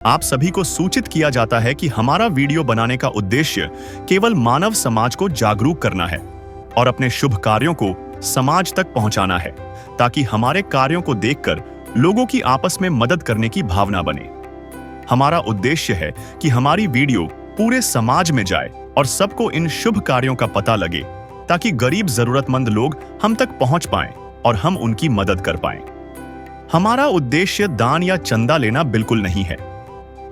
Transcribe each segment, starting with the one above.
आप सभी को सूचित किया जाता है कि हमारा वीडियो बनाने का उद्देश्य केवल मानव समाज को जागरूक करना है और अपने शुभ कार्यों को समाज तक पहुंचाना है, ताकि हमारे कार्यों को देखकर लोगों की आपस में मदद करने की भावना बने। हमारा उद्देश्य है कि हमारी वीडियो पूरे समाज में जाए और सबको इन शुभ कार्यों का पता लगे, ताकि गरीब जरूरतमंद लोग हम तक पहुंच पाएं और हम उनकी मदद कर पाएं। हमारा उद्देश्य दान या चंदा लेना बिल्कुल नहीं है।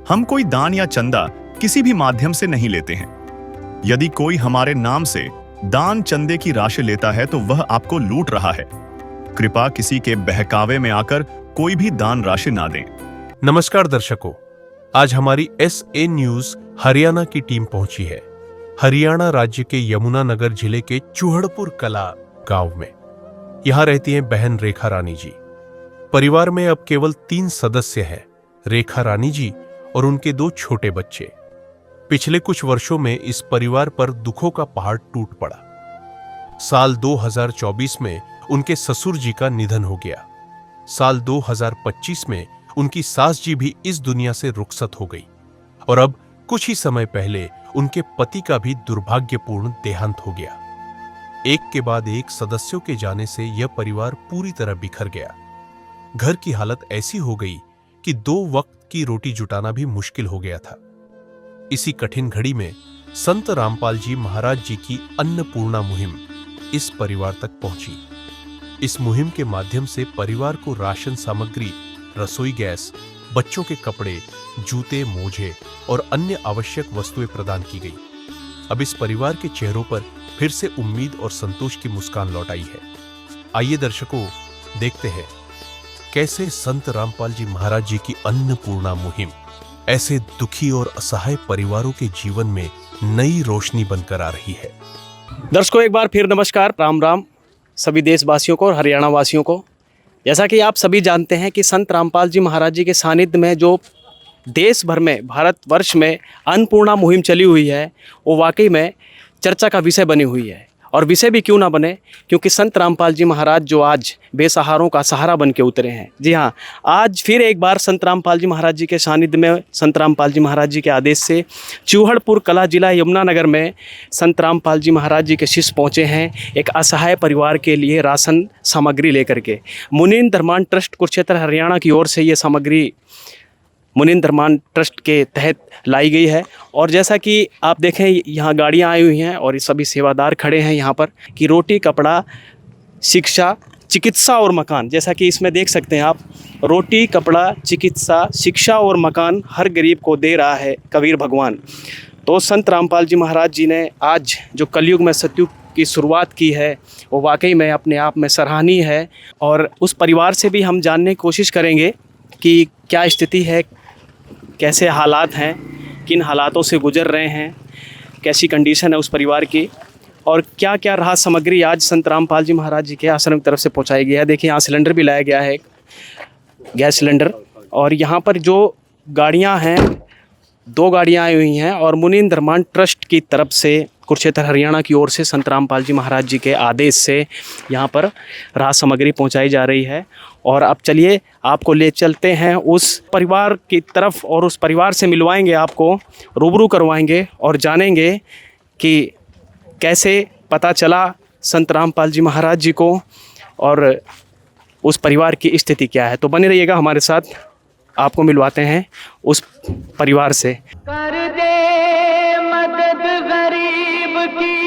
हम कोई दान या चंदा किसी भी माध्यम से नहीं लेते हैं। यदि कोई हमारे नाम से दान चंदे की राशि लेता है तो वह आपको लूट रहा है। कृपया किसी के बहकावे में आकर कोई भी दान राशि ना दें। नमस्कार दर्शकों, आज हमारी SA न्यूज हरियाणा की टीम पहुंची है हरियाणा राज्य के यमुनानगर जिले के चूहड़पुर कला गांव में। यहां रहती हैं बहन रेखा रानी जी। परिवार में अब केवल 3 सदस्य हैं, रेखा रानी जी और उनके 2 छोटे बच्चे। पिछले कुछ वर्षों में इस परिवार पर दुखों का पहाड़ टूट पड़ा। साल 2024 में उनके ससुर जी का निधन हो गया। साल 2025 में उनकी सास जी भी इस दुनिया से रुखसत हो गई और अब कुछ ही समय पहले उनके पति का भी दुर्भाग्यपूर्ण देहांत हो गया। एक के बाद एक सदस्यों के जाने से यह परिवार पूरी तरह बिखर गया। घर की हालत ऐसी हो गई कि 2 वक्त की रोटी जुटाना भी मुश्किल हो गया था। इसी कठिन घड़ी में संत रामपाल जी महाराज जी की अन्नपूर्णा मुहिम इस परिवार तक पहुंची। इस मुहिम के माध्यम से परिवार को राशन सामग्री, रसोई गैस, बच्चों के कपड़े, जूते, मोजे और अन्य आवश्यक वस्तुएं प्रदान की गई। अब इस परिवार के चेहरों पर फिर से उम्मीद और संतोष की मुस्कान लौट आई है। आइए दर्शकों, देखते हैं कैसे संत रामपाल जी महाराज जी की अन्नपूर्णा मुहिम ऐसे दुखी और असहाय परिवारों के जीवन में नई रोशनी बनकर आ रही है। दर्शकों, एक बार फिर नमस्कार, राम राम सभी देशवासियों को और हरियाणा वासियों को। जैसा कि आप सभी जानते हैं कि संत रामपाल जी महाराज जी के सानिध्य में जो देश भर में, भारतवर्ष में अन्नपूर्णा मुहिम चली हुई है, वो वाकई में चर्चा का विषय बनी हुई है। और विषय भी क्यों ना बने, क्योंकि संत रामपाल जी महाराज जो आज बेसहारों का सहारा बन के उतरे हैं। जी हाँ, आज फिर एक बार संत रामपाल जी महाराज जी के सानिध्य में, संत रामपाल जी महाराज जी के आदेश से चूहड़पुर कला जिला यमुनानगर में संत रामपाल जी महाराज जी के शिष्य पहुँचे हैं एक असहाय परिवार के लिए राशन सामग्री लेकर के। मुनीन धर्मान ट्रस्ट कुरुक्षेत्र हरियाणा की ओर से ये सामग्री मुनीन धर्मान ट्रस्ट के तहत लाई गई है। और जैसा कि आप देखें, यहाँ गाड़ियाँ आई हुई हैं और ये सभी सेवादार खड़े हैं यहाँ पर कि रोटी, कपड़ा, शिक्षा, चिकित्सा और मकान। जैसा कि इसमें देख सकते हैं आप, रोटी, कपड़ा, चिकित्सा, शिक्षा और मकान हर गरीब को दे रहा है कबीर भगवान। तो संत रामपाल जी महाराज जी ने आज जो कलयुग में सतयुग की शुरुआत की है, वो वाकई में अपने आप में सराहनीय है। और उस परिवार से भी हम जानने की कोशिश करेंगे कि क्या स्थिति है, कैसे हालात हैं, किन हालातों से गुजर रहे हैं, कैसी कंडीशन है उस परिवार की, और क्या क्या राहत सामग्री आज संत रामपाल जी महाराज जी के आश्रम की तरफ से पहुंचाई गई है। देखिए, यहाँ सिलेंडर भी लाया गया है, गैस सिलेंडर। और यहाँ पर जो गाड़ियाँ हैं, 2 गाड़ियाँ आई हुई हैं और मुनीन धर्मान ट्रस्ट की तरफ से कुरुक्षेत्र हरियाणा की ओर से संत रामपाल जी महाराज जी के आदेश से यहाँ पर राहत सामग्री पहुँचाई जा रही है। और अब चलिए आपको ले चलते हैं उस परिवार की तरफ और उस परिवार से मिलवाएंगे, आपको रूबरू करवाएंगे और जानेंगे कि कैसे पता चला संत रामपाल जी महाराज जी को और उस परिवार की स्थिति क्या है। तो बने रहिएगा हमारे साथ, आपको मिलवाते हैं उस परिवार से। कर दे मदद गरीब की,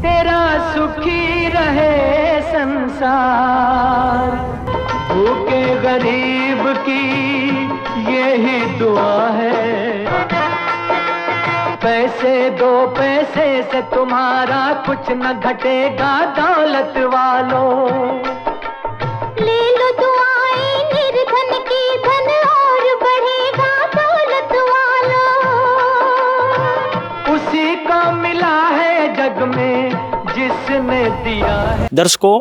तेरा सुखी रहे संसार। भूखे गरीब की यही दुआ है। पैसे दो, पैसे से तुम्हारा कुछ न घटेगा दौलत वालों। ले लो दुआएं निर्धन की, धन और बढ़ेगा दौलत वालों। उसी को मिला है जग में जिसने दिया है। दर्शकों,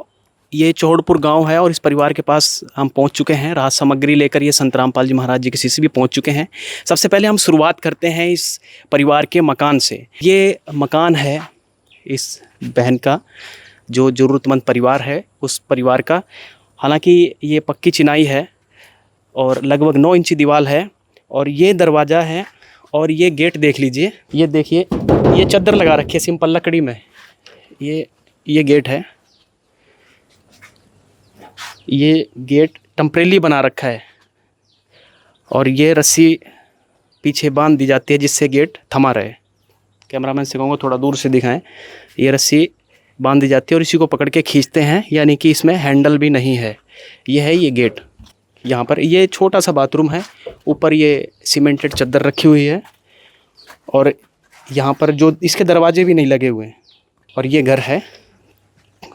ये चौहड़पुर गांव है और इस परिवार के पास हम पहुंच चुके हैं। राहत सामग्री लेकर ये संत रामपाल जी महाराज जी के शिष्य भी पहुंच चुके हैं। सबसे पहले हम शुरुआत करते हैं इस परिवार के मकान से। ये मकान है इस बहन का, जो ज़रूरतमंद परिवार है उस परिवार का। हालांकि ये पक्की चिनाई है और लगभग 9 इंची दीवार है। और ये दरवाज़ा है और ये गेट देख लीजिए, ये देखिए, ये चादर लगा रखी है सिंपल लकड़ी में। ये गेट है, ये गेट टेम्परेरी बना रखा है और ये रस्सी पीछे बांध दी जाती है जिससे गेट थमा रहे। कैमरामैन से कहूँगा थोड़ा दूर से दिखाएं। ये रस्सी बांध दी जाती है और इसी को पकड़ के खींचते हैं, यानी कि इसमें हैंडल भी नहीं है। ये है ये गेट। यहाँ पर ये छोटा सा बाथरूम है, ऊपर ये सीमेंटेड चादर रखी हुई है और यहाँ पर जो इसके दरवाजे भी नहीं लगे हुए हैं। और ये घर है,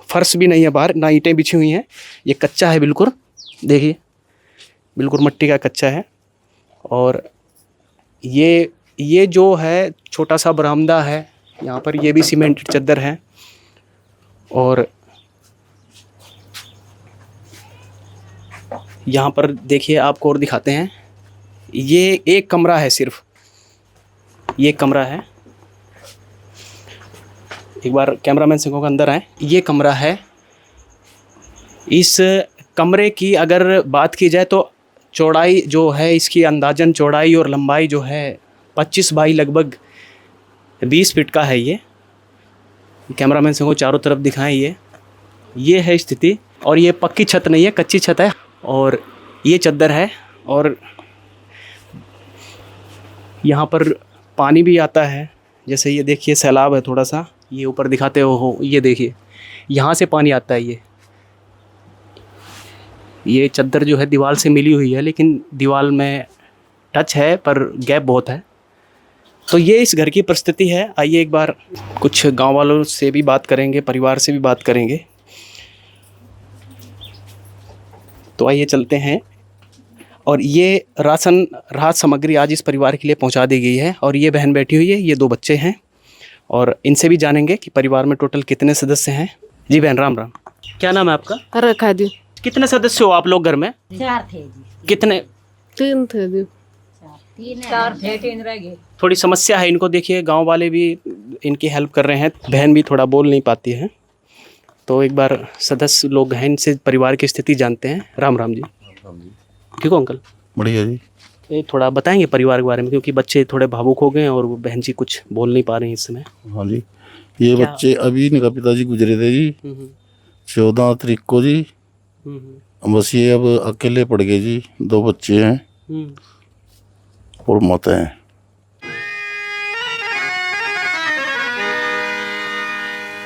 फर्श भी नहीं है बाहर, ना ईंटें बिछी हुई हैं, ये कच्चा है बिल्कुल, देखिए बिल्कुल मट्टी का कच्चा है। और ये जो है छोटा सा बरामदा है, यहाँ पर ये भी सीमेंटेड चादर है। और यहाँ पर देखिए आपको और दिखाते हैं, ये एक कमरा है, सिर्फ ये कमरा है। एक बार कैमरामैन से कहूँगा अंदर आए। ये कमरा है। इस कमरे की अगर बात की जाए तो चौड़ाई जो है इसकी अंदाजन चौड़ाई और लंबाई जो है 25 बाई लगभग 20 फीट का है। ये कैमरामैन से को चारों तरफ दिखाएं। ये है स्थिति। और ये पक्की छत नहीं है, कच्ची छत है और ये चादर है। और यहाँ पर पानी भी आता है, जैसे ये देखिए सैलाब है थोड़ा सा, ये ऊपर दिखाते हो, ये देखिए यहाँ से पानी आता है। ये चादर जो है दीवार से मिली हुई है, लेकिन दीवार में टच है पर गैप बहुत है। तो ये इस घर की परिस्थिति है। आइए एक बार कुछ गांव वालों से भी बात करेंगे, परिवार से भी बात करेंगे। तो आइए चलते हैं। और ये राहत सामग्री आज इस परिवार के लिए पहुंचा दी गई है। और ये बहन बैठी हुई है, ये 2 बच्चे हैं और इनसे भी जानेंगे कि परिवार में टोटल कितने सदस्य हैं। जी बहन, राम राम। क्या नाम है आपका? रखा दी। कितने सदस्य हो आप लोग घर में? 4 थे जी। कितने? 3 थे जी। 4 थे, 3 रह गए। थोड़ी समस्या है इनको, देखिए गांव वाले भी इनकी हेल्प कर रहे हैं, बहन भी थोड़ा बोल नहीं पाती है। तो एक बार सदस्य लोग हैं, इनसे परिवार की स्थिति जानते हैं। राम राम जी। ठीक हो अंकल? बढ़िया जी। ये थोड़ा बताएंगे परिवार के बारे में, क्योंकि बच्चे थोड़े भावुक हो गए हैं और वो बहन जी कुछ बोल नहीं पा रही हैं इस समय। हाँ जी, ये बच्चे अभी इनका पिताजी गुजरे थे जी 14 तारीख को जी। बस ये अब अकेले पड़ गए जी। 2 बच्चे हैं और माता हैं।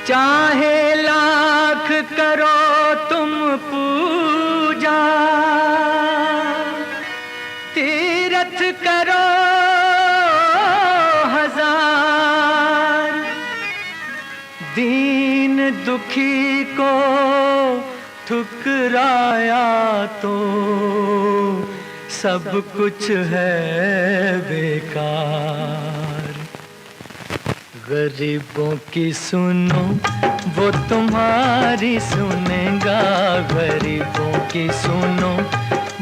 चाहे लाख करो तुम पूजा, तीरथ करो हजार, दीन दुखी को ठुकराया तो सब कुछ है बेकार। गरीबों की सुनो वो तुम्हारी सुनेगा, गरीबों की सुनो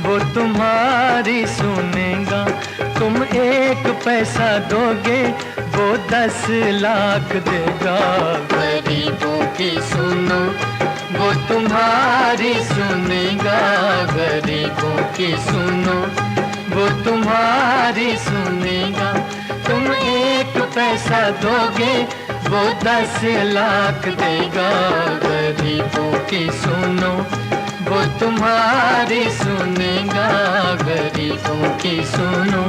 वो तुम्हारी सुनेगा। तुम 1 पैसा दोगे वो 10 लाख देगा। गरीबों की सुनो वो तुम्हारी सुनेगा, गरीबों की सुनो वो तुम्हारी सुनेगा। तुम 1 पैसा दोगे वो 10 लाख देगा। गरीबों की सुनो वो तुम्हारी सुनेगा, गरीबों की सुनो।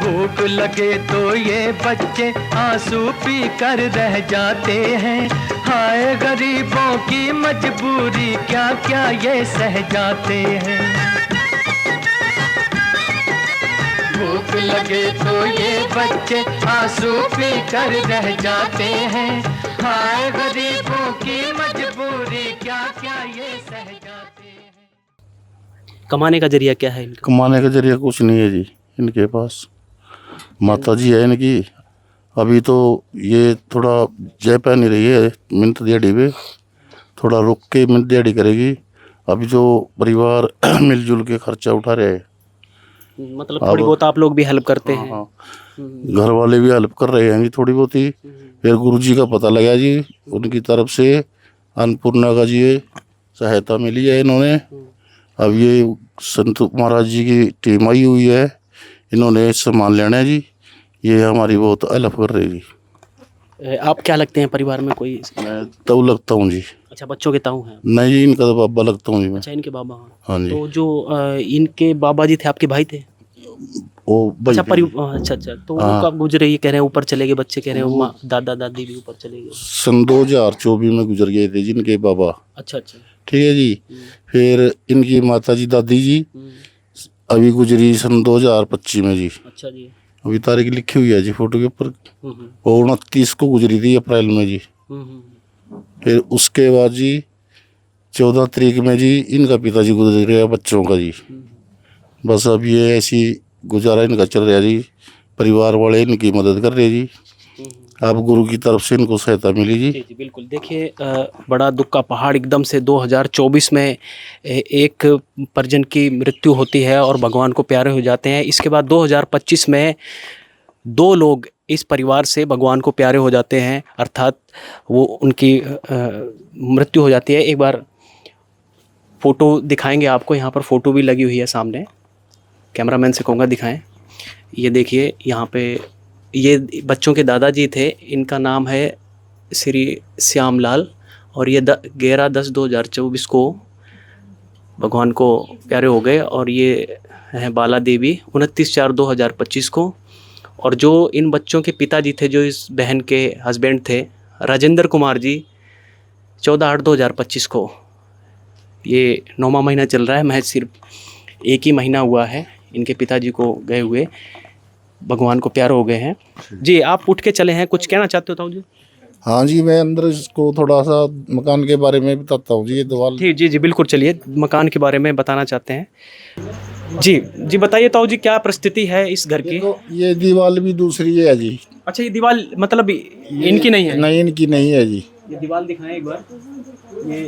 भूख लगे तो ये बच्चे आंसू पी कर रह जाते हैं। हाय गरीबों की मजबूरी क्या क्या ये सह जाते हैं। भूख लगे तो ये बच्चे आंसू पी कर रह जाते हैं। हाय गरीबों की मजबूरी क्या क्या ये सह जाते हैं। कमाने का जरिया क्या है इनका? कमाने का जरिया कुछ नहीं है जी इनके पास। माता जी है इनकी, अभी तो ये थोड़ा जय पा नहीं रही है, मिनट दिहाड़ी पे थोड़ा रुक के मिनट दिहाड़ी करेगी। अभी जो परिवार मिलजुल के खर्चा उठा रहे हैं, मतलब थोड़ी बहुत आप लोग भी हेल्प करते हैं? हाँ, घर वाले भी हेल्प कर रहे हैं जी थोड़ी बहुत ही। फिर गुरुजी का पता लगा जी, उनकी तरफ से अन्नपूर्णा का जी सहायता मिली है। इन्होंने अब ये संत महाराज जी की टीम आई हुई है, इन्होंने सामान लेना है जी, ये हमारी बहुत हेल्प कर रही जी। आप क्या लगते हैं परिवार में कोई? मैं तब लगता हूँ जी। अच्छा, बच्चों के ताऊ हैं? नहीं जी, इनका तो बाबा लगता हूँ जी मैं। अच्छा, इनके बाबा हैं। हाँ जी। तो जो इनके बाबा जी थे आपके भाई थे? वो अच्छा भाई अच्छा, तो वो हाँ। कब गुजरे? ये कह रहे हैं ऊपर चले गए, बच्चे कह रहे हैं माँ दादा दादी भी ऊपर चले गए। सन 2024 में गुजर गए थे जिनके बाबा। अच्छा। ठीक है जी। फिर इनकी माता जी दादी जी अभी गुजरी सन 2025 में जी। अच्छा जी। अभी तारीख लिखी हुई है जी फोटो के ऊपर। वो 29 को गुजरी थी अप्रैल में जी। फिर उसके बाद जी 14 तारीख में जी इनका पिताजी गुजर गया बच्चों का जी। बस अब ये ऐसी गुजारा इनका चल रहा जी। परिवार वाले इनकी मदद कर रहे जी। अब गुरु की तरफ से इनको सहायता मिली जी। जी बिल्कुल। देखिए, बड़ा दुख का पहाड़ एकदम से 2024 में एक परिजन की मृत्यु होती है और भगवान को प्यारे हो जाते हैं। इसके बाद 2025 में 2 लोग इस परिवार से भगवान को प्यारे हो जाते हैं, अर्थात वो उनकी मृत्यु हो जाती है। एक बार फ़ोटो दिखाएंगे आपको, यहाँ पर फ़ोटो भी लगी हुई है सामने। कैमरामैन से कहूँगा दिखाएं। ये देखिए, यहाँ पे ये बच्चों के दादाजी थे, इनका नाम है श्री श्यामलाल, और ये 11/10/2024 को भगवान को प्यारे हो गए। और ये हैं बाला देवी 29/4/2025 को। और जो इन बच्चों के पिताजी थे, जो इस बहन के हस्बैंड थे, राजेंद्र कुमार जी, 14/8/2025 को। ये 9वां महीना चल रहा है, महज सिर्फ 1 ही महीना हुआ है इनके पिताजी को गए हुए, भगवान को प्यार हो गए हैं। जी, आप उठ के चले हैं, कुछ कहना चाहते हो ताऊ जी? हाँ जी, मैं अंदर इसको थोड़ा सा मकान के बारे में बताता हूँ जी। ये दीवार जी बिल्कुल, चलिए मकान के बारे में बताना चाहते हैं। जी बताइए ताऊ जी, क्या परिस्थिति है इस घर की? ये दीवार भी दूसरी है जी। अच्छा, ये दीवार मतलब इनकी नहीं है? नहीं, इनकी नहीं है जी। ये दीवार दिखाएं एक बार, ये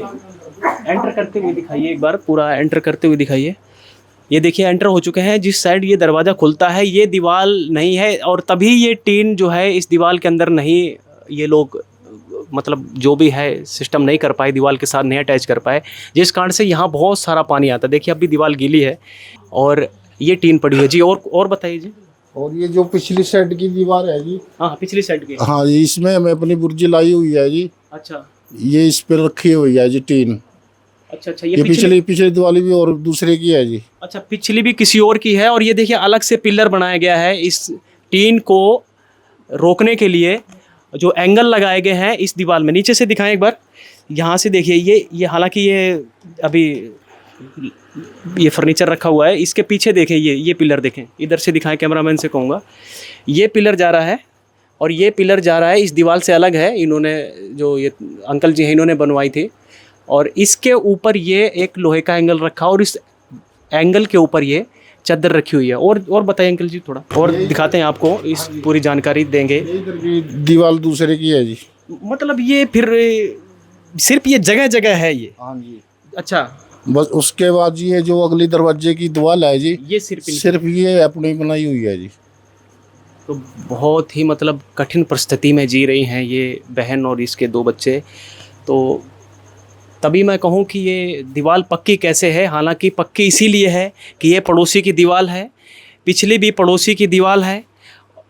एंटर करते हुए दिखाइए, एक बार पूरा एंटर करते हुए दिखाइए। ये देखिए, एंटर हो चुके हैं। जिस साइड ये दरवाज़ा खुलता है ये दीवार नहीं है, और तभी ये टीन जो है इस दीवार के अंदर नहीं, ये लोग मतलब जो भी है सिस्टम नहीं कर पाए, दीवार के साथ नहीं अटैच कर पाए, जिस कारण से यहाँ बहुत सारा पानी आता है। देखिए, अभी दीवार गीली है और ये टीन पड़ी है जी। और बताइए जी। और ये जो पिछली साइड की दीवार है जी। हाँ, पिछली साइड की। हाँ जी, इसमें हमें अपनी बुर्जी लाई हुई है जी। अच्छा, ये इस पे रखी हुई है जी टीन। अच्छा, ये पिछली दिवाली भी और दूसरे की है जी। अच्छा, पिछली भी किसी और की है। और ये देखिए, अलग से पिलर बनाया गया है इस टीन को रोकने के लिए, जो एंगल लगाए गए हैं इस दीवार में। नीचे से दिखाएं एक बार, यहाँ से देखिए, ये हालांकि ये अभी ये फर्नीचर रखा हुआ है, इसके पीछे देखें, ये पिलर देखें, इधर से दिखाएं, कैमरामैन से कहूँगा। ये पिलर जा रहा है और ये पिलर जा रहा है, इस दीवार से अलग है। इन्होंने, जो ये अंकल जी हैं, इन्होंने बनवाई थी। और इसके ऊपर ये एक लोहे का एंगल रखा, और इस एंगल के ऊपर ये चादर रखी हुई है। और बताइए अंकल जी, थोड़ा और दिखाते हैं आपको, इस पूरी जानकारी देंगे। इधर की दीवार दूसरे की है जी। मतलब ये फिर सिर्फ ये जगह जगह है ये? हाँ जी। अच्छा, बस उसके बाद ये जो अगली दरवाजे की दीवार है जी, ये सिर्फ ये अपनी बनाई हुई है जी। तो बहुत ही मतलब कठिन परिस्थिति में जी रही हैं ये बहन और इसके 2 बच्चे। तो तभी मैं कहूँ कि ये दीवार पक्की कैसे है। हालांकि पक्की इसीलिए है कि ये पड़ोसी की दीवार है, पिछली भी पड़ोसी की दीवार है,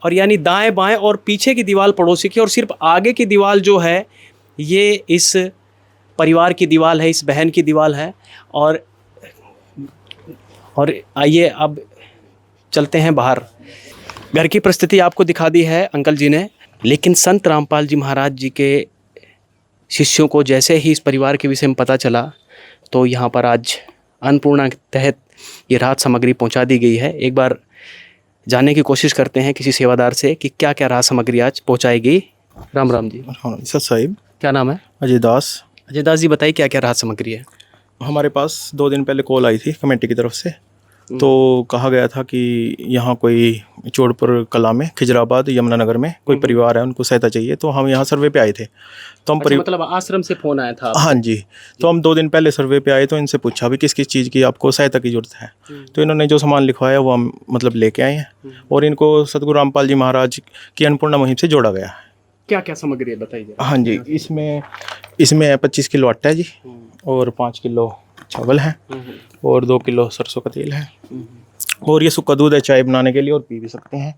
और यानी दाएं बाएं और पीछे की दीवार पड़ोसी की, और सिर्फ आगे की दीवार जो है ये इस परिवार की दीवार है, इस बहन की दीवार है। और आइए अब चलते हैं बाहर। घर की परिस्थिति आपको दिखा दी है अंकल जी ने, लेकिन संत रामपाल जी महाराज जी के शिष्यों को जैसे ही इस परिवार के विषय में पता चला, तो यहाँ पर आज अन्नपूर्णा के तहत ये राहत सामग्री पहुँचा दी गई है। एक बार जानने की कोशिश करते हैं किसी सेवादार से कि क्या क्या राहत सामग्री आज पहुँचाई गई। राम राम जी। हाँ सर साहिब, क्या नाम है? अजय दास। अजय दास जी, बताइए क्या क्या राहत सामग्री है? हमारे पास 2 दिन पहले कॉल आई थी कमेटी की तरफ से, तो कहा गया था कि यहाँ कोई चोड़पुर कला में, खिजराबाद, यमुनानगर में कोई परिवार है, उनको सहायता चाहिए। तो हम यहाँ सर्वे पे आए थे। तो हम मतलब आश्रम से फ़ोन आया था? हाँ जी। तो हम 2 दिन पहले सर्वे पे आए, तो इनसे पूछा भी किस किस चीज़ की आपको सहायता की जरूरत है। तो इन्होंने जो सामान लिखवाया वो हम मतलब लेके आए हैं, और इनको सतगुरु रामपाल जी महाराज की अन्नपूर्णा मुहिम से जोड़ा गया है। क्या क्या सामग्री है बताइए? हाँ जी, इसमें 25 किलो आटा है जी, और 5 किलो चावल है, और 2 किलो सरसों का तेल है, और ये सूखा दूध है चाय बनाने के लिए और पी भी सकते हैं,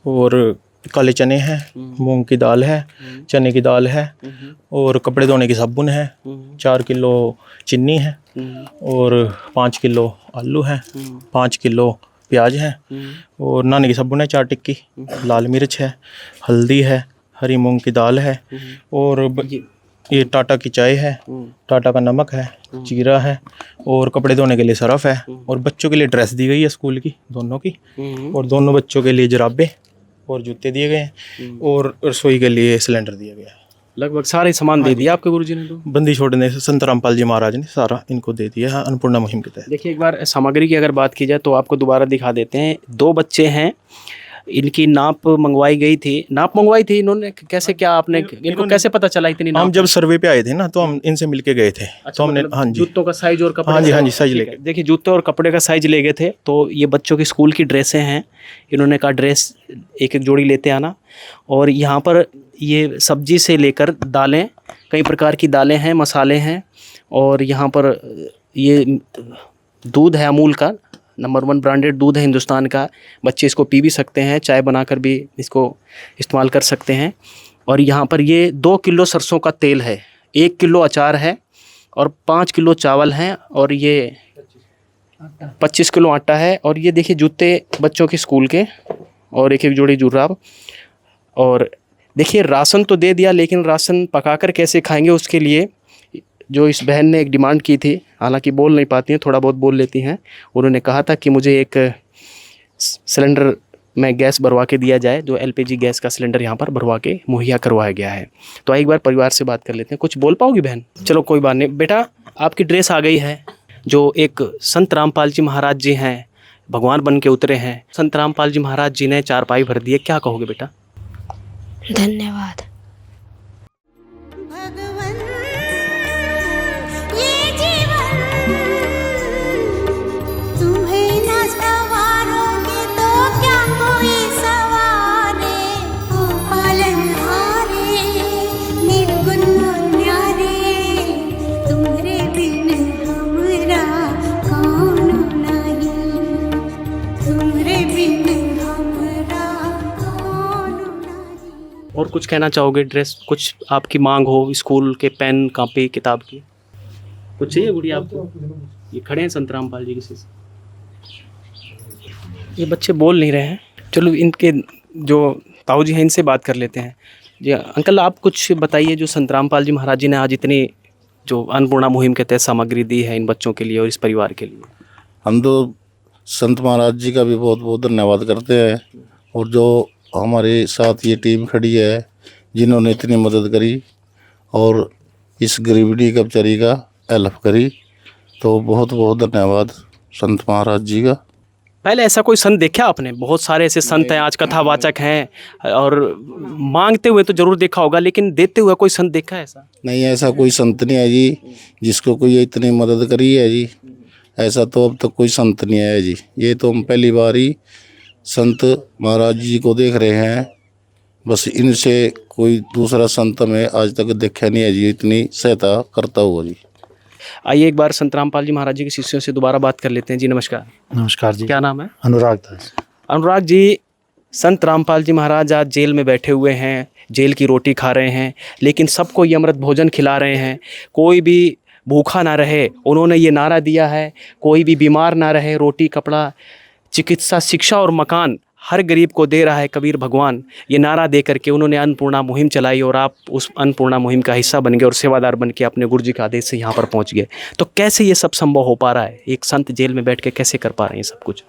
और काले चने हैं, मूंग की दाल है, चने की दाल है, और कपड़े धोने की साबुन है, 4 किलो चीनी है, और 5 किलो आलू है, 5 किलो प्याज है, और नहाने की साबुन है 4 टिक्की, लाल मिर्च है, हल्दी है, हरी मूंग की दाल है, और ये टाटा की चाय है, टाटा का नमक है, जीरा है, और कपड़े धोने के लिए सरफ है, और बच्चों के लिए ड्रेस दी गई है स्कूल की दोनों की, और दोनों बच्चों के लिए जुराबे और जूते दिए गए हैं, और रसोई के लिए सिलेंडर दिया गया है। लगभग सारे सामान दे दिया आपके गुरुजी ने तो। बंदी छोड़ने से संत रामपाल जी महाराज ने सारा इनको दे दिया है अन्नपूर्णा मुहिम के तहत। देखिए, एक बार सामग्री की अगर बात की जाए तो आपको दोबारा दिखा देते हैं। 2 बच्चे हैं, इनकी नाप मंगवाई गई थी। नाप मंगवाई थी इन्होंने, कैसे क्या आपने, इनको कैसे पता चला इतनी नाप? हम जब सर्वे पे आए थे ना, तो हम इनसे मिलके गए थे। तो हमने, हाँ जी, जूतों का साइज और कपड़े हाँ जी, का हाँ जी, साइज ठीक लेके। है। देखिए, जूते और कपड़े का साइज ले गए थे। तो ये बच्चों की स्कूल की ड्रेसें हैं। इन्होंने कहा ड्रेस एक एक जोड़ी लेते आना। और यहाँ पर ये सब्जी से लेकर दालें, कई प्रकार की दालें हैं, मसाले हैं, और यहाँ पर ये दूध है अमूल का, नंबर 1 ब्रांडेड दूध है हिंदुस्तान का। बच्चे इसको पी भी सकते हैं, चाय बनाकर भी इसको इस्तेमाल कर सकते हैं। और यहाँ पर ये 2 किलो सरसों का तेल है, 1 किलो अचार है, और 5 किलो चावल हैं, और ये 25 किलो आटा है। और ये देखिए जूते बच्चों के स्कूल के, और एक एक जोड़ी जुराब। और देखिए, राशन तो दे दिया, लेकिन राशन पकाकर कैसे खाएंगे उसके लिए जो इस बहन ने एक डिमांड की थी, हालांकि बोल नहीं पाती हैं, थोड़ा बहुत बोल लेती हैं। उन्होंने कहा था कि मुझे एक सिलेंडर में गैस भरवा के दिया जाए, जो एलपीजी गैस का सिलेंडर यहाँ पर भरवा के मुहैया करवाया गया है। तो एक बार परिवार से बात कर लेते हैं। कुछ बोल पाओगी बहन? चलो कोई बात नहीं। बेटा, आपकी ड्रेस आ गई है, जो एक संत रामपाल जी महाराज जी हैं, भगवान बन के उतरे हैं। संत रामपाल जी महाराज जी ने चारपाई भर दी है, क्या कहोगे बेटा? धन्यवाद। ये जीवन तुम्हें न सवारोगे तो क्या कोई सवारे, ओ पालनहारे निर्गुण न्यारे, तुम्हारे बिन हमरा कौन नहीं, तुम्हारे बिन हमरा कौन नहीं। और कुछ कहना चाहोगे? ड्रेस कुछ आपकी मांग हो, स्कूल के पेन, कॉपी, किताब की कुछ चाहिए गुड़िया आपको? ये खड़े हैं संत रामपाल जी किसी से। ये बच्चे बोल नहीं रहे हैं। चलो इनके जो ताऊ जी हैं इनसे बात कर लेते हैं। जी अंकल, आप कुछ बताइए, जो संत रामपाल जी महाराज जी ने आज इतनी जो अन्नपूर्णा मुहिम के तहत सामग्री दी है इन बच्चों के लिए और इस परिवार के लिए। हम तो संत महाराज जी का भी बहुत बहुत धन्यवाद करते हैं, और जो हमारे साथ ये टीम खड़ी है जिन्होंने इतनी मदद करी और इस गरीबी का बेचारी का हेल्प करी, तो बहुत बहुत धन्यवाद संत महाराज जी का। पहले ऐसा कोई संत देखा आपने? बहुत सारे ऐसे संत हैं आज कथावाचक हैं, और मांगते हुए तो जरूर देखा होगा, लेकिन देते हुए कोई संत देखा है ऐसा? नहीं, ऐसा कोई संत नहीं है जी जिसको कोई इतनी मदद करी है जी। ऐसा तो अब तक कोई संत नहीं है जी। ये तो हम पहली बार ही संत महाराज जी को देख रहे हैं। बस इनसे कोई दूसरा संत हमें आज तक देखा नहीं है जी इतनी सहायता करता हुआ जी। आइए एक बार संत रामपाल जी महाराज जी के शिष्यों से दोबारा बात कर लेते हैं। जी नमस्कार। नमस्कार जी। क्या नाम है? अनुराग दास। अनुराग जी, संत रामपाल जी महाराज आज जेल में बैठे हुए हैं, जेल की रोटी खा रहे हैं, लेकिन सबको ये अमृत भोजन खिला रहे हैं। कोई भी भूखा ना रहे, उन्होंने ये नारा दिया है, कोई भी बीमार ना रहे। रोटी, कपड़ा, चिकित्सा, शिक्षा और मकान हर गरीब को दे रहा है कबीर भगवान। ये नारा दे करके उन्होंने अन्नपूर्णा मुहिम चलाई, और आप उस अन्नपूर्णा मुहिम का हिस्सा बन गए और सेवादार बन के अपने गुरु जी के आदेश से यहाँ पर पहुँच गए। तो कैसे ये सब संभव हो पा रहा है? एक संत जेल में बैठ के कैसे कर पा रहे हैं ये सब कुछ?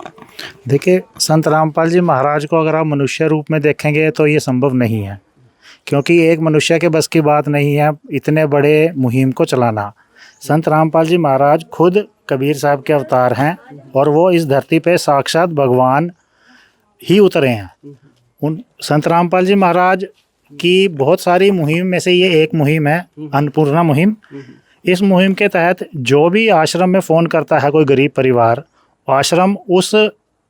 देखिए, संत रामपाल जी महाराज को अगर आप मनुष्य रूप में देखेंगे तो ये संभव नहीं है, क्योंकि एक मनुष्य के बस की बात नहीं है इतने बड़े मुहिम को चलाना। संत रामपाल जी महाराज खुद कबीर साहब के अवतार हैं, और वो इस धरती पे साक्षात भगवान ही उतरे हैं। उन संत रामपाल जी महाराज की बहुत सारी मुहिम में से ये एक मुहिम है, अन्नपूर्णा मुहिम। इस मुहिम के तहत जो भी आश्रम में फ़ोन करता है कोई गरीब परिवार, आश्रम उस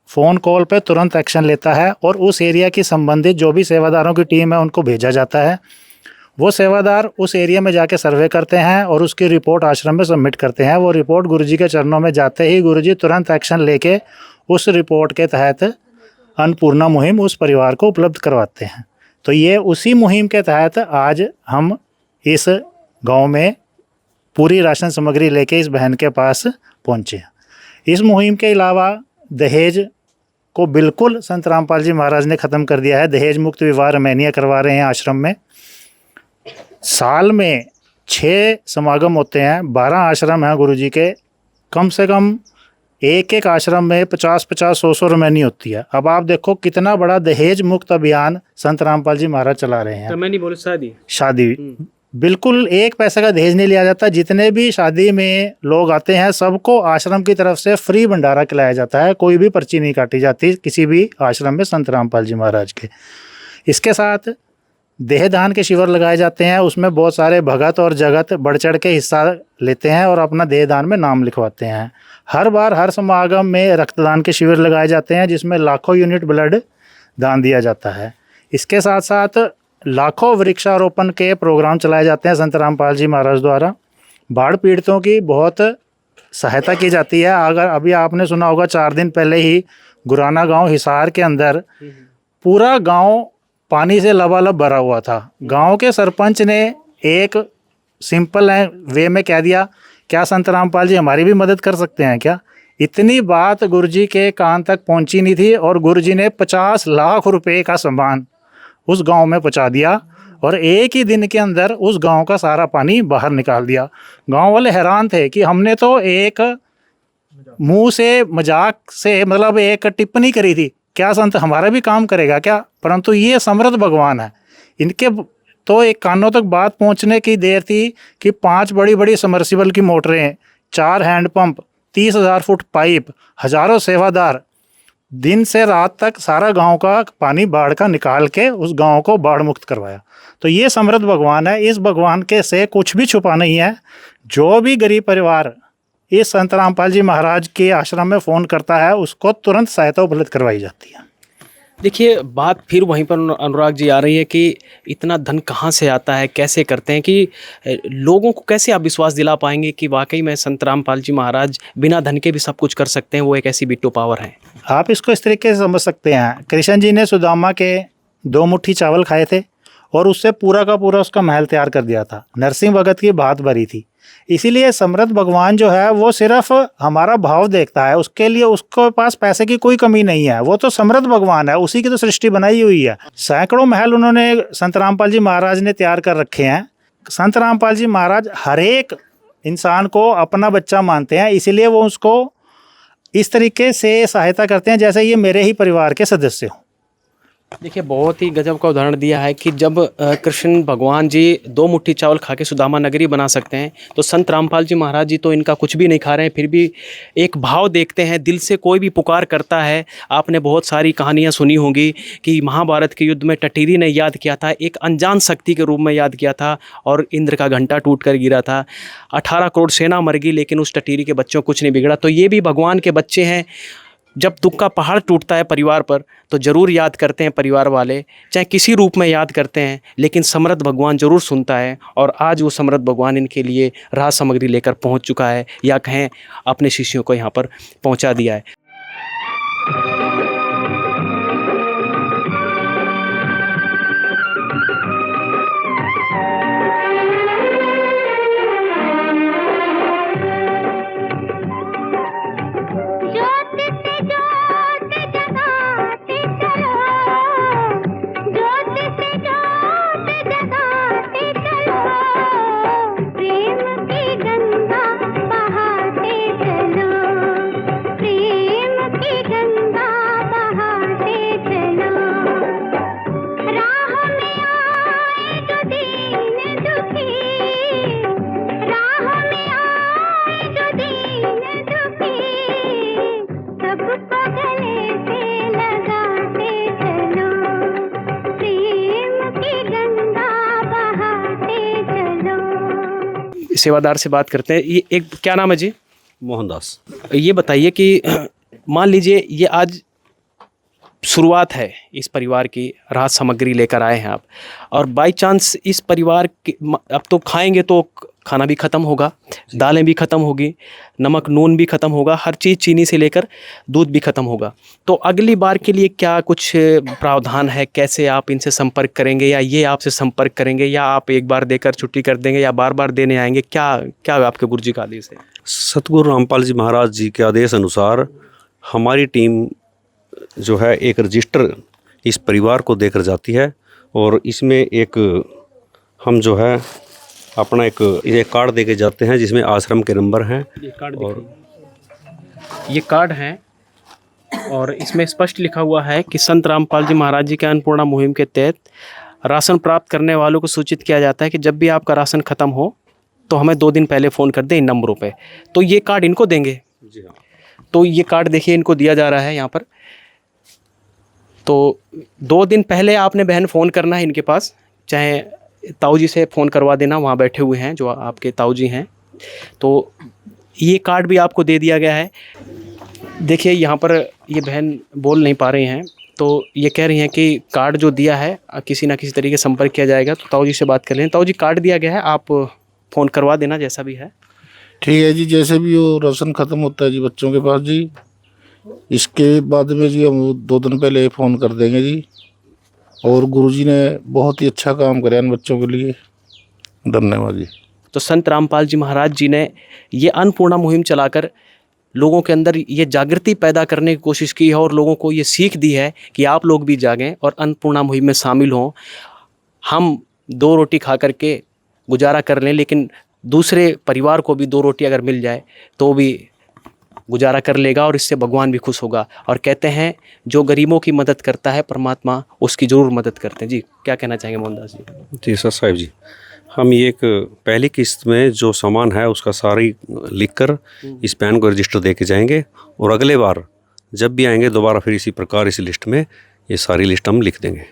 फ़ोन कॉल पे तुरंत एक्शन लेता है, और उस एरिया की संबंधित जो भी सेवादारों की टीम है उनको भेजा जाता है। वो सेवादार उस एरिया में जाके सर्वे करते हैं और उसकी रिपोर्ट आश्रम में सबमिट करते हैं। वो रिपोर्ट गुरुजी के चरणों में जाते ही गुरुजी तुरंत एक्शन लेके उस रिपोर्ट के तहत अन्नपूर्णा मुहिम उस परिवार को उपलब्ध करवाते हैं। तो ये उसी मुहिम के तहत आज हम इस गांव में पूरी राशन सामग्री लेके इस बहन के पास पहुंचे हैं। इस मुहिम के अलावा दहेज को बिल्कुल संत रामपाल जी महाराज ने ख़त्म कर दिया है। दहेज मुक्त विवाह रमैनिया करवा रहे हैं आश्रम में। साल में 6 समागम होते हैं। 12 आश्रम हैं गुरुजी के। कम से कम एक एक आश्रम में 50-50, 100-100 रमैनी होती है। अब आप देखो कितना बड़ा दहेज मुक्त अभियान संत रामपाल जी महाराज चला रहे हैं। रमैनी बोले शादी बिल्कुल 1 पैसे का दहेज नहीं लिया जाता। जितने भी शादी में लोग आते हैं सबको आश्रम की तरफ से फ्री भंडारा खिलाया जाता है। कोई भी पर्ची नहीं काटी जाती किसी भी आश्रम में संत रामपाल जी महाराज के। इसके साथ देहदान के शिविर लगाए जाते हैं। उसमें बहुत सारे भगत और जगत बढ़ चढ़ के हिस्सा लेते हैं और अपना देहदान में नाम लिखवाते हैं। हर बार हर समागम में रक्तदान के शिविर लगाए जाते हैं जिसमें लाखों यूनिट ब्लड दान दिया जाता है। इसके साथ साथ लाखों वृक्षारोपण के प्रोग्राम चलाए जाते हैं संत रामपाल जी महाराज द्वारा। बाढ़ पीड़ितों की बहुत सहायता की जाती है। अगर अभी आपने सुना होगा 4 दिन पहले ही गुराना गांव हिसार के अंदर पूरा गांव पानी से लबालब भरा हुआ था। गांव के सरपंच ने एक सिंपल वे में कह दिया, क्या संत रामपाल जी हमारी भी मदद कर सकते हैं क्या? इतनी बात गुरुजी के कान तक पहुंची नहीं थी और गुरुजी ने 50 लाख रुपए का सामान उस गांव में पहुंचा दिया और एक ही दिन के अंदर उस गांव का सारा पानी बाहर निकाल दिया। गांव वाले हैरान थे कि हमने तो एक मुंह से मजाक से मतलब एक टिप्पणी करी थी, क्या संत हमारा भी काम करेगा क्या? परंतु ये समर्थ भगवान है। इनके तो एक कानों तक बात पहुंचने की देर थी कि 5 बड़ी बड़ी समर्सिबल की मोटरें, 4 हैंडपंप, 30,000 फुट पाइप, हजारों सेवादार दिन से रात तक सारा गांव का पानी बाढ़ का निकाल के उस गांव को बाढ़ मुक्त करवाया। तो ये समर्थ भगवान है। इस भगवान के से कुछ भी छुपा नहीं है। जो भी गरीब परिवार इस संत रामपाल जी महाराज के आश्रम में फ़ोन करता है उसको तुरंत सहायता उपलब्ध करवाई जाती है। देखिए, बात फिर वहीं पर अनुराग जी आ रही है कि इतना धन कहाँ से आता है, कैसे करते हैं, कि लोगों को कैसे आप विश्वास दिला पाएंगे कि वाकई में संत रामपाल जी महाराज बिना धन के भी सब कुछ कर सकते हैं, वो एक ऐसी बिट्टू पावर है। आप इसको इस तरीके से समझ सकते हैं। कृष्ण जी ने सुदामा के 2 मुट्ठी चावल खाए थे और उससे पूरा का पूरा उसका महल तैयार कर दिया था। नरसिंह भगत की बात भरी थी। इसीलिए समर्थ भगवान जो है वो सिर्फ हमारा भाव देखता है। उसके लिए उसके पास पैसे की कोई कमी नहीं है। वो तो समर्थ भगवान है, उसी की तो सृष्टि बनाई हुई है। सैकड़ों महल उन्होंने संत रामपाल जी महाराज ने तैयार कर रखे हैं। संत रामपाल जी महाराज हर एक इंसान को अपना बच्चा मानते हैं, इसीलिए वो उसको इस तरीके से सहायता करते हैं जैसे ये मेरे ही परिवार के सदस्य हों। देखिए, बहुत ही गजब का उदाहरण दिया है कि जब कृष्ण भगवान जी 2 मुट्ठी चावल खा के सुदामा नगरी बना सकते हैं, तो संत रामपाल जी महाराज जी तो इनका कुछ भी नहीं खा रहे हैं, फिर भी एक भाव देखते हैं। दिल से कोई भी पुकार करता है। आपने बहुत सारी कहानियां सुनी होंगी कि महाभारत के युद्ध में टटीरी ने याद किया था, एक अनजान शक्ति के रूप में याद किया था और इंद्र का घंटा टूट कर गिरा था। 18 करोड़ सेना मर गई, लेकिन उस टटीरी के बच्चों कुछ नहीं बिगड़ा। तो ये भी भगवान के बच्चे हैं। जब दुख का पहाड़ टूटता है परिवार पर तो ज़रूर याद करते हैं परिवार वाले, चाहे किसी रूप में याद करते हैं, लेकिन समर्थ भगवान ज़रूर सुनता है। और आज वो समर्थ भगवान इनके लिए राहत सामग्री लेकर पहुंच चुका है, या कहें अपने शिष्यों को यहाँ पर पहुंचा दिया है। सेवादार से बात करते हैं। ये एक क्या नाम है जी? मोहनदास। ये बताइए कि मान लीजिए ये आज शुरुआत है इस परिवार की, राहत सामग्री लेकर आए हैं आप। और बाय चांस इस परिवार के अब तो खाएंगे तो खाना भी ख़त्म होगा, दालें भी ख़त्म होगी, नमक नून भी ख़त्म होगा, हर चीज़ चीनी से लेकर दूध भी ख़त्म होगा। तो अगली बार के लिए क्या कुछ प्रावधान है, कैसे आप इनसे संपर्क करेंगे, या ये आपसे संपर्क करेंगे, या आप एक बार देकर छुट्टी कर देंगे, या बार बार देने आएंगे? क्या क्या आपके गुरु जी का आदेश है? सतगुरु रामपाल जी महाराज जी के आदेश अनुसार हमारी टीम जो है एक रजिस्टर इस परिवार को देकर जाती है, और इसमें एक हम जो है अपना एक कार्ड देके जाते हैं जिसमें आश्रम के नंबर हैं। ये कार्ड और ये कार्ड है, और इसमें स्पष्ट लिखा हुआ है कि संत रामपाल जी महाराज जी के अन्नपूर्णा मुहिम के तहत राशन प्राप्त करने वालों को सूचित किया जाता है कि जब भी आपका राशन ख़त्म हो तो हमें 2 दिन पहले फ़ोन कर दें इन नंबरों पे। तो ये कार्ड इनको देंगे? जी हाँ। तो ये कार्ड देखिए इनको दिया जा रहा है यहाँ पर। तो 2 दिन पहले आपने बहन फ़ोन करना है इनके पास, चाहे ताऊ जी से फ़ोन करवा देना, वहाँ बैठे हुए हैं जो आपके ताऊ जी हैं। तो ये कार्ड भी आपको दे दिया गया है। देखिए यहाँ पर ये बहन बोल नहीं पा रही हैं, तो ये कह रही हैं कि कार्ड जो दिया है किसी ना किसी तरीके से संपर्क किया जाएगा। तो ताऊ जी से बात कर लें। ताऊ जी, कार्ड दिया गया है, आप फ़ोन करवा देना जैसा भी है। ठीक है जी, जैसे भी वो राशन ख़त्म होता है जी बच्चों के पास जी, इसके बाद में जी हम 2 दिन पहले फ़ोन कर देंगे जी। और गुरुजी ने बहुत ही अच्छा काम कराया इन बच्चों के लिए, धन्यवाद जी। तो संत रामपाल जी महाराज जी ने ये अन्नपूर्णा मुहिम चलाकर लोगों के अंदर ये जागृति पैदा करने की कोशिश की है, और लोगों को ये सीख दी है कि आप लोग भी जागें और अन्नपूर्णा मुहिम में शामिल हों। हम 2 रोटी खा करके गुजारा कर लें, लेकिन दूसरे परिवार को भी 2 रोटी अगर मिल जाए तो भी गुजारा कर लेगा, और इससे भगवान भी खुश होगा। और कहते हैं जो गरीबों की मदद करता है परमात्मा उसकी ज़रूर मदद करते हैं। जी, क्या कहना चाहेंगे मोहनदास जी? जी सर साहिब जी, हम ये एक पहली किस्त में जो सामान है उसका सारी लिखकर इस पैन को रजिस्टर दे के जाएंगे, और अगले बार जब भी आएंगे दोबारा फिर इसी प्रकार इस लिस्ट में ये सारी लिस्ट हम लिख देंगे।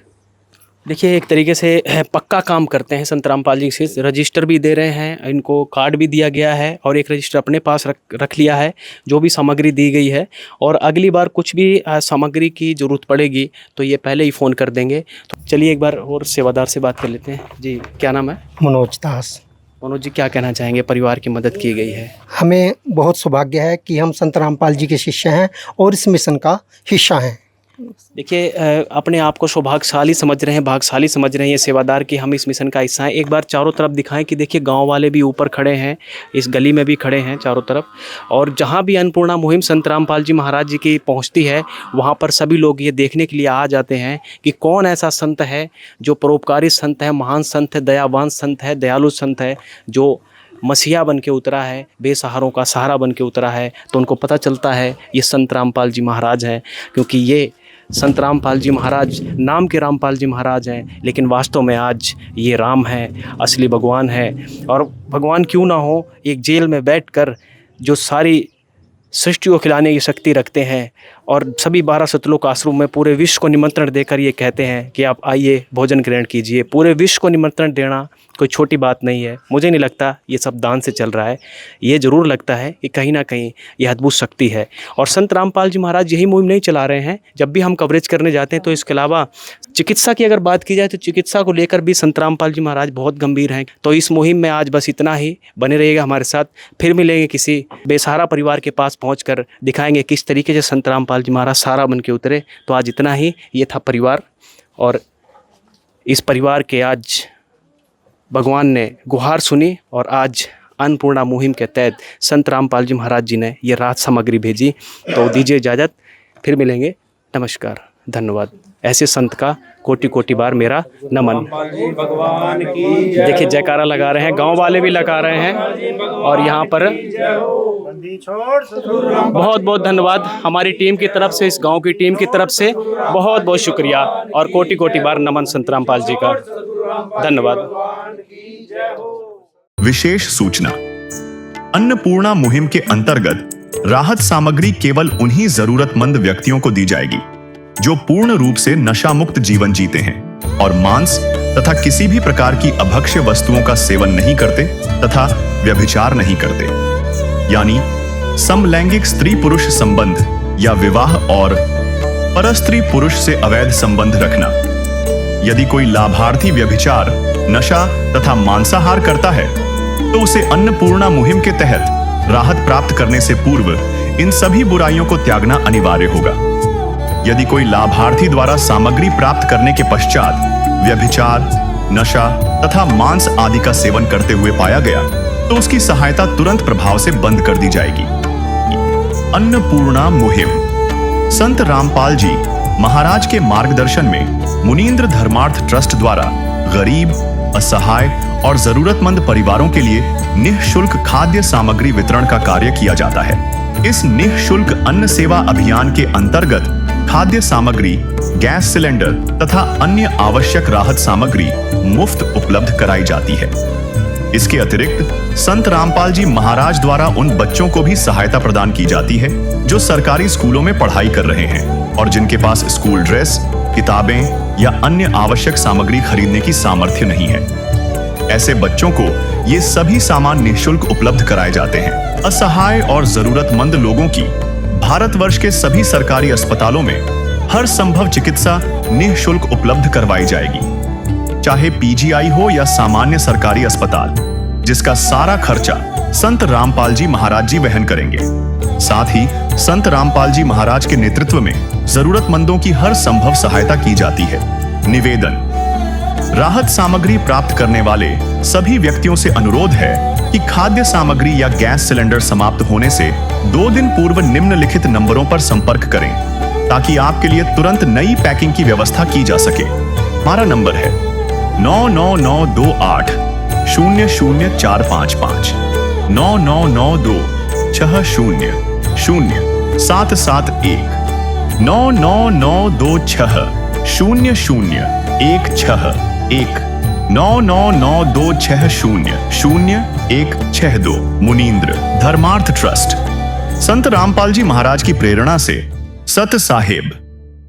देखिए, एक तरीके से पक्का काम करते हैं संत रामपाल जी से। रजिस्टर भी दे रहे हैं, इनको कार्ड भी दिया गया है, और एक रजिस्टर अपने पास रख लिया है जो भी सामग्री दी गई है। और अगली बार कुछ भी सामग्री की ज़रूरत पड़ेगी तो ये पहले ही फ़ोन कर देंगे। तो चलिए एक बार और सेवादार से बात कर लेते हैं। जी, क्या नाम है? मनोज दास। मनोज जी, क्या कहना चाहेंगे? परिवार की मदद की गई है, हमें बहुत सौभाग्य है कि हम संत रामपाल जी के शिष्य हैं और इस मिशन का हिस्सा हैं। देखिए, अपने आप को सौभाग्यशाली समझ रहे हैं, भाग्यशाली समझ रहे हैं ये सेवादार कि हम इस मिशन का हिस्सा हैं। एक बार चारों तरफ दिखाएं कि देखिए गांव वाले भी ऊपर खड़े हैं, इस गली में भी खड़े हैं चारों तरफ, और जहां भी अन्नपूर्णा मुहिम संत रामपाल जी महाराज जी की पहुंचती है वहां पर सभी लोग ये देखने के लिए आ जाते हैं कि कौन ऐसा संत है जो परोपकारी संत है, महान संत है, दयावान संत है, दयालु संत है, जो मसीहा बन के उतरा है, बेसहारों का सहारा बन के उतरा है। तो उनको पता चलता है ये संत रामपाल जी महाराज हैं, क्योंकि ये संत रामपाल जी महाराज नाम के रामपाल जी महाराज हैं, लेकिन वास्तव में आज ये राम हैं, असली भगवान है। और भगवान क्यों ना हो, एक जेल में बैठकर जो सारी सृष्टि को खिलाने की शक्ति रखते हैं, और सभी 12 सतलोक आश्रम में पूरे विश्व को निमंत्रण देकर ये कहते हैं कि आप आइए भोजन ग्रहण कीजिए। पूरे विश्व को निमंत्रण देना कोई छोटी बात नहीं है। मुझे नहीं लगता ये सब दान से चल रहा है, ये ज़रूर लगता है कि कहीं ना कहीं ये अद्भुत शक्ति है। और संत रामपाल जी महाराज यही मुहिम नहीं चला रहे हैं। जब भी हम कवरेज करने जाते हैं तो इसके अलावा चिकित्सा की अगर बात की जाए तो चिकित्सा को लेकर भी संत रामपाल जी महाराज बहुत गंभीर हैं। तो इस मुहिम में आज बस इतना ही। बने रहिएगा हमारे साथ, फिर मिलेंगे किसी बेसहारा परिवार के पास पहुँच दिखाएंगे किस तरीके से संत रामपाल जी महाराज सहारा बन के उतरे। तो आज इतना ही। ये था परिवार, और इस परिवार के आज भगवान ने गुहार सुनी, और आज अन्नपूर्णा मुहिम के तहत संत रामपाल जी महाराज जी ने ये राहत सामग्री भेजी। तो दीजिए इजाज़त, फिर मिलेंगे। नमस्कार, धन्यवाद। ऐसे संत का कोटि कोटि बार मेरा नमन। देखिए जयकारा लगा रहे हैं, गांव वाले भी लगा रहे हैं, और यहाँ पर बहुत बहुत धन्यवाद हमारी टीम की तरफ से, इस गांव की टीम की तरफ से बहुत बहुत शुक्रिया, और कोटि कोटि बार नमन संत रामपाल जी का। धन्यवाद। विशेष सूचना, अन्नपूर्णा मुहिम के अंतर्गत राहत सामग्री केवल उन्हीं जरूरतमंद व्यक्तियों को दी जाएगी जो पूर्ण रूप से नशा मुक्त जीवन जीते हैं और मांस तथा किसी भी प्रकार की अभक्ष्य वस्तुओं का सेवन नहीं करते तथा व्यभिचार नहीं करते, यानी समलैंगिक स्त्री पुरुष संबंध या विवाह और परस्त्री पुरुष से अवैध संबंध रखना। यदि कोई लाभार्थी व्यभिचार, नशा तथा मांसाहार करता है तो उसे अन्नपूर्णा मुहिम के तहत राहत प्राप्त करने से पूर्व इन सभी बुराइयों को त्यागना अनिवार्य होगा। यदि कोई लाभार्थी द्वारा सामग्री प्राप्त करने के पश्चात व्यभिचार, नशा तथा मांस आदि का सेवन करते हुए पाया गया तो उसकी सहायता तुरंत प्रभाव से बंद कर दी जाएगी। अन्नपूर्णा मुहिम। संत रामपाल जी महाराज के मार्गदर्शन में मुनींद्र धर्मार्थ ट्रस्ट द्वारा गरीब, असहाय और जरूरतमंद परिवारों के लिए निःशुल्क खाद्य सामग्री वितरण का कार्य किया जाता है। इस निःशुल्क अन्न सेवा अभियान के अंतर्गत खाद्य सामग्री, गैस सिलेंडर तथा अन्य आवश्यक राहत सामग्री मुफ्त उपलब्ध कराई जाती है। इसके अतिरिक्त संत रामपाल जी महाराज द्वारा उन बच्चों को भी सहायता प्रदान की जाती है जो सरकारी स्कूलों में पढ़ाई कर रहे हैं और जिनके पास स्कूल ड्रेस, किताबें या अन्य आवश्यक सामग्री खरीदने की सामर्थ्य नहीं है। ऐसे बच्चों को ये सभी सामान निःशुल्क उपलब्ध कराए जाते हैं। असहाय और जरूरतमंद लोगों की भारतवर्ष के सभी सरकारी अस्पतालों में हर संभव चिकित्सा निःशुल्क उपलब्ध करवाई जाएगी, चाहे पीजीआई हो या सामान्य सरकारी अस्पताल, जिसका सारा खर्चा संत रामपाल जी महाराज जी वहन करेंगे। साथ ही संत रामपाल जी महाराज के नेतृत्व में जरूरतमंदों की हर संभव सहायता की जाती है। निवेदन। राहत सामग्री प्राप्त करने वाले सभी व्यक्तियों से अनुरोध है कि खाद्य सामग्री या गैस सिलेंडर समाप्त होने से 2 दिन पूर्व निम्नलिखित नंबरों पर संपर्क करें ताकि आपके लिए तुरंत नई पैकिंग की व्यवस्था की जा सके। हमारा नंबर है 99928 00455 9992 60 0771 99926 0016 99926000162 मुनींद्र धर्मार्थ ट्रस्ट। संत रामपाल जी महाराज की प्रेरणा से सत साहेब।